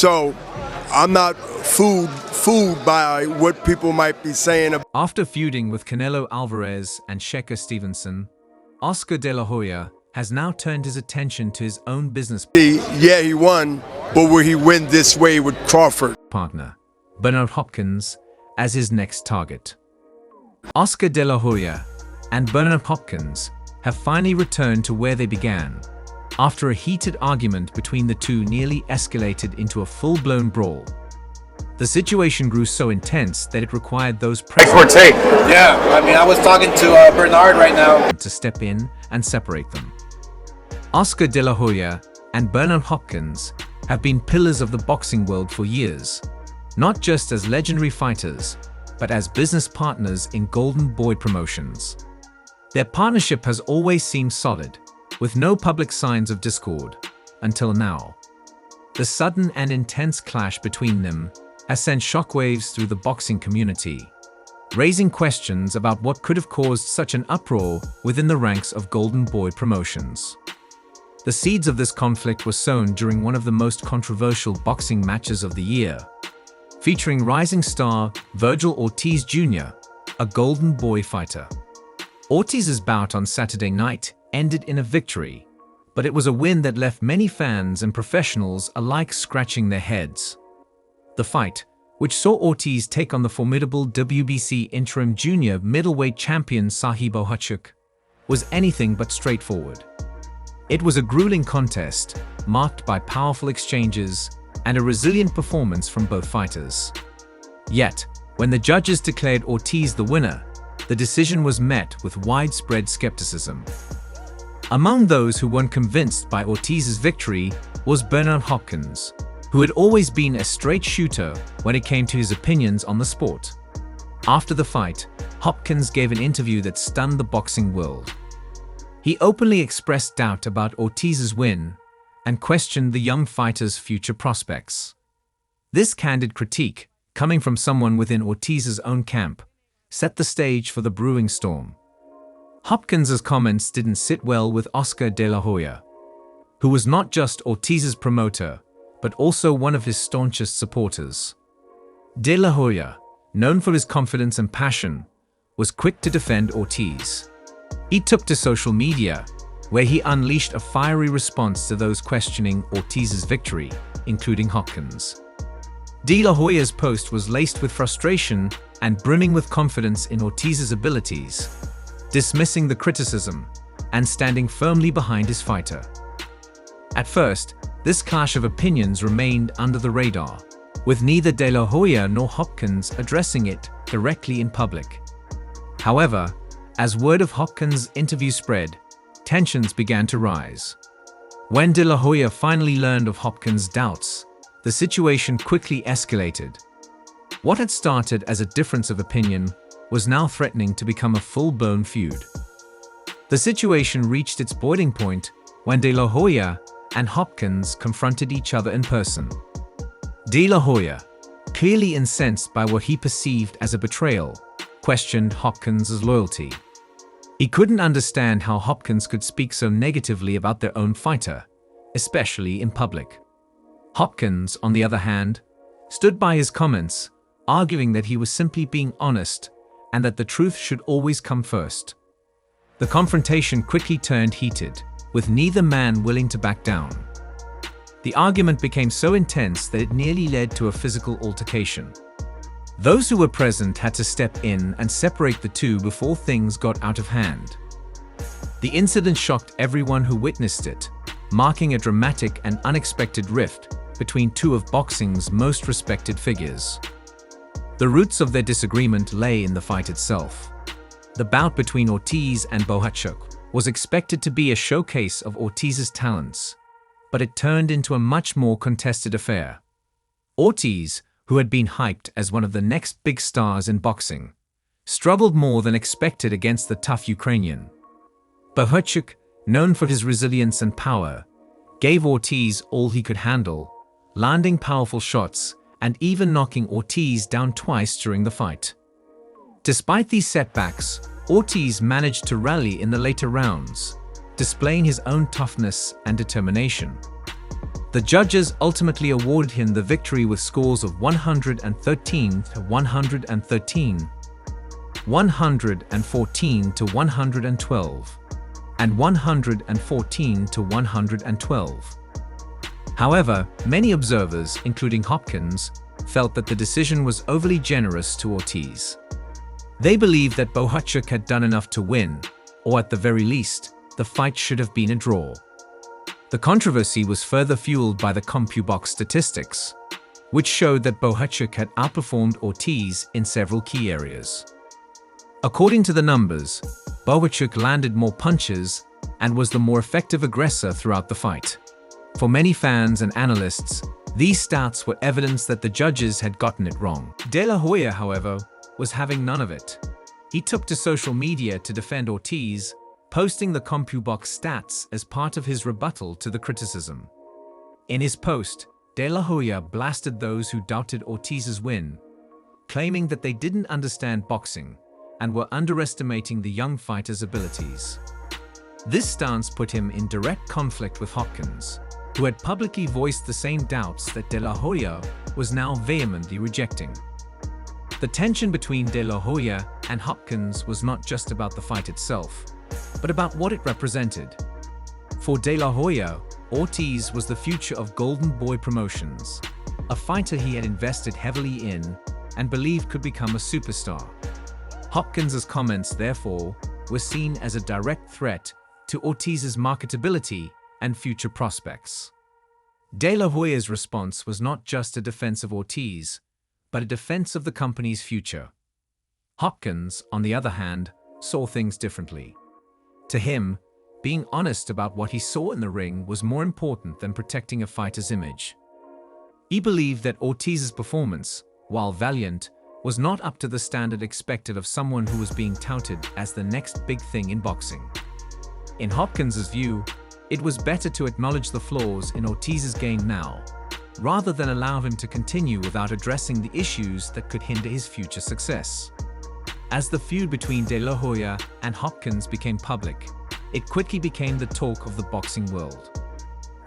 So I'm not fooled by what people might be saying. After feuding with Canelo Alvarez and Shakur Stevenson, Oscar De La Hoya has now turned his attention to his own business Yeah, he won, but will he win this way with Crawford? Partner, Bernard Hopkins, as his next target. Oscar De La Hoya and Bernard Hopkins have finally returned to where they began, after a heated argument between the two nearly escalated into a full-blown brawl. The situation grew so intense that it required those present I was talking to Bernard right now to step in and separate them. Oscar De La Hoya and Bernard Hopkins have been pillars of the boxing world for years, not just as legendary fighters, but as business partners in Golden Boy Promotions. Their partnership has always seemed solid, with no public signs of discord, until now. The sudden and intense clash between them has sent shockwaves through the boxing community, raising questions about what could have caused such an uproar within the ranks of Golden Boy Promotions. The seeds of this conflict were sown during one of the most controversial boxing matches of the year, featuring rising star Virgil Ortiz Jr., a Golden Boy fighter. Ortiz's bout on Saturday night ended in a victory, but it was a win that left many fans and professionals alike scratching their heads. The fight, which saw Ortiz take on the formidable WBC interim junior middleweight champion Sahib Ohachuk, was anything but straightforward. It was a grueling contest, marked by powerful exchanges and a resilient performance from both fighters. Yet, when the judges declared Ortiz the winner, the decision was met with widespread skepticism. Among those who weren't convinced by Ortiz's victory was Bernard Hopkins, who had always been a straight shooter when it came to his opinions on the sport. After the fight, Hopkins gave an interview that stunned the boxing world. He openly expressed doubt about Ortiz's win and questioned the young fighter's future prospects. This candid critique, coming from someone within Ortiz's own camp, set the stage for the brewing storm. Hopkins's comments didn't sit well with Oscar De La Hoya, who was not just Ortiz's promoter, but also one of his staunchest supporters. De La Hoya, known for his confidence and passion, was quick to defend Ortiz. He took to social media, where he unleashed a fiery response to those questioning Ortiz's victory, including Hopkins. De La Hoya's post was laced with frustration and brimming with confidence in Ortiz's abilities, dismissing the criticism and standing firmly behind his fighter. At first, this clash of opinions remained under the radar, with neither De La Hoya nor Hopkins addressing it directly in public. However, as word of Hopkins' interview spread, tensions began to rise. When De La Hoya finally learned of Hopkins' doubts, the situation quickly escalated. What had started as a difference of opinion was now threatening to become a full-blown feud. The situation reached its boiling point when De La Hoya and Hopkins confronted each other in person. De La Hoya, clearly incensed by what he perceived as a betrayal, questioned Hopkins' loyalty. He couldn't understand how Hopkins could speak so negatively about their own fighter, especially in public. Hopkins, on the other hand, stood by his comments, arguing that he was simply being honest and that the truth should always come first. The confrontation quickly turned heated, with neither man willing to back down. The argument became so intense that it nearly led to a physical altercation. Those who were present had to step in and separate the two before things got out of hand. The incident shocked everyone who witnessed it, marking a dramatic and unexpected rift between two of boxing's most respected figures. The roots of their disagreement lay in the fight itself. The bout between Ortiz and Bohachuk was expected to be a showcase of Ortiz's talents, but it turned into a much more contested affair. Ortiz, who had been hyped as one of the next big stars in boxing, struggled more than expected against the tough Ukrainian. Bohachuk, known for his resilience and power, gave Ortiz all he could handle, landing powerful shots and even knocking Ortiz down twice during the fight. Despite these setbacks, Ortiz managed to rally in the later rounds, displaying his own toughness and determination. The judges ultimately awarded him the victory with scores of 113 to 113, 114 to 112, and 114 to 112. However, many observers, including Hopkins, felt that the decision was overly generous to Ortiz. They believed that Bohachuk had done enough to win, or at the very least, the fight should have been a draw. The controversy was further fueled by the CompuBox statistics, which showed that Bohachuk had outperformed Ortiz in several key areas. According to the numbers, Bohachuk landed more punches and was the more effective aggressor throughout the fight. For many fans and analysts, these stats were evidence that the judges had gotten it wrong. De La Hoya, however, was having none of it. He took to social media to defend Ortiz, posting the CompuBox stats as part of his rebuttal to the criticism. In his post, De La Hoya blasted those who doubted Ortiz's win, claiming that they didn't understand boxing and were underestimating the young fighter's abilities. This stance put him in direct conflict with Hopkins, who had publicly voiced the same doubts that De La Hoya was now vehemently rejecting. The tension between De La Hoya and Hopkins was not just about the fight itself, but about what it represented. For De La Hoya, Ortiz was the future of Golden Boy Promotions, a fighter he had invested heavily in and believed could become a superstar. Hopkins's comments, therefore, were seen as a direct threat to Ortiz's marketability and future prospects. De La Hoya's response was not just a defense of Ortiz, but a defense of the company's future. Hopkins, on the other hand, saw things differently. To him, being honest about what he saw in the ring was more important than protecting a fighter's image. He believed that Ortiz's performance, while valiant, was not up to the standard expected of someone who was being touted as the next big thing in boxing. In Hopkins's view, it was better to acknowledge the flaws in Ortiz's game now, rather than allow him to continue without addressing the issues that could hinder his future success. As the feud between De La Hoya and Hopkins became public, it quickly became the talk of the boxing world.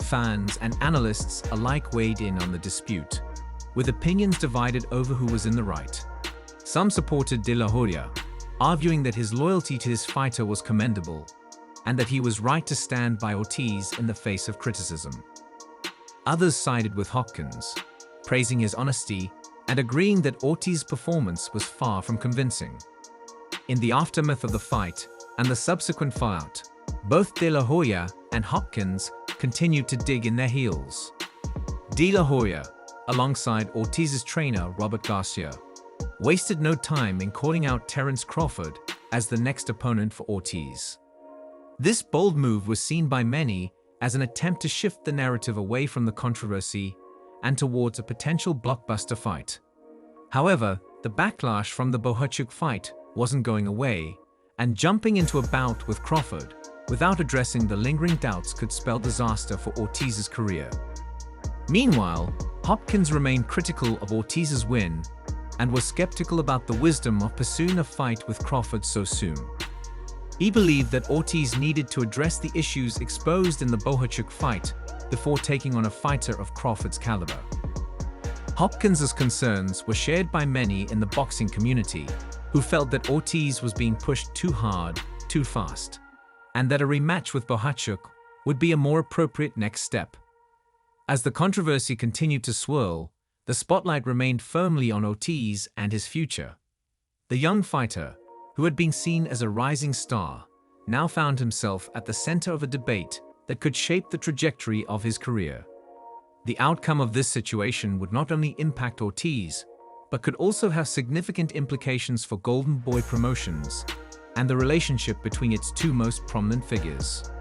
Fans and analysts alike weighed in on the dispute, with opinions divided over who was in the right. Some supported De La Hoya, arguing that his loyalty to his fighter was commendable, and that he was right to stand by Ortiz in the face of criticism. Others sided with Hopkins, praising his honesty and agreeing that Ortiz's performance was far from convincing. In the aftermath of the fight and the subsequent fallout, both De La Hoya and Hopkins continued to dig in their heels. De La Hoya, alongside Ortiz's trainer Robert Garcia, wasted no time in calling out Terence Crawford as the next opponent for Ortiz. This bold move was seen by many as an attempt to shift the narrative away from the controversy and towards a potential blockbuster fight. However, the backlash from the Bohachuk fight wasn't going away, and jumping into a bout with Crawford without addressing the lingering doubts could spell disaster for Ortiz's career. Meanwhile, Hopkins remained critical of Ortiz's win and was skeptical about the wisdom of pursuing a fight with Crawford so soon. He believed that Ortiz needed to address the issues exposed in the Bohachuk fight before taking on a fighter of Crawford's caliber. Hopkins's concerns were shared by many in the boxing community, who felt that Ortiz was being pushed too hard, too fast, and that a rematch with Bohachuk would be a more appropriate next step. As the controversy continued to swirl, the spotlight remained firmly on Ortiz and his future. The young fighter, who had been seen as a rising star, now found himself at the center of a debate that could shape the trajectory of his career. The outcome of this situation would not only impact Ortiz, but could also have significant implications for Golden Boy Promotions and the relationship between its two most prominent figures.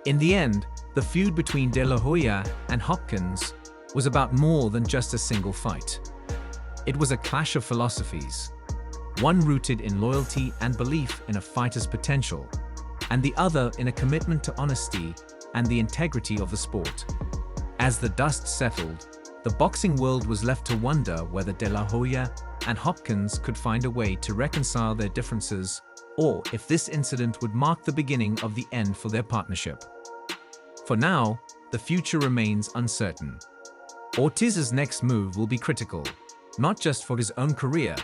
In the end, the feud between De La Hoya and Hopkins was about more than just a single fight. It was a clash of philosophies, one rooted in loyalty and belief in a fighter's potential, and the other in a commitment to honesty and the integrity of the sport. As the dust settled, the boxing world was left to wonder whether De La Hoya and Hopkins could find a way to reconcile their differences, or if this incident would mark the beginning of the end for their partnership. For now, the future remains uncertain. Ortiz's next move will be critical, not just for his own career,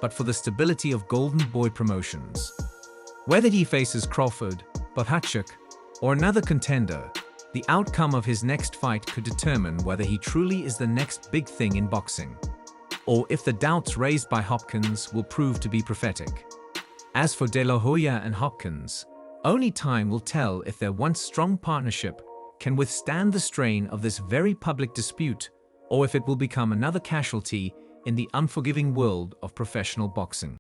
but for the stability of Golden Boy Promotions. Whether he faces Crawford, Bohachuk, or another contender, the outcome of his next fight could determine whether he truly is the next big thing in boxing, or if the doubts raised by Hopkins will prove to be prophetic. As for De La Hoya and Hopkins, only time will tell if their once strong partnership can withstand the strain of this very public dispute, or if it will become another casualty in the unforgiving world of professional boxing.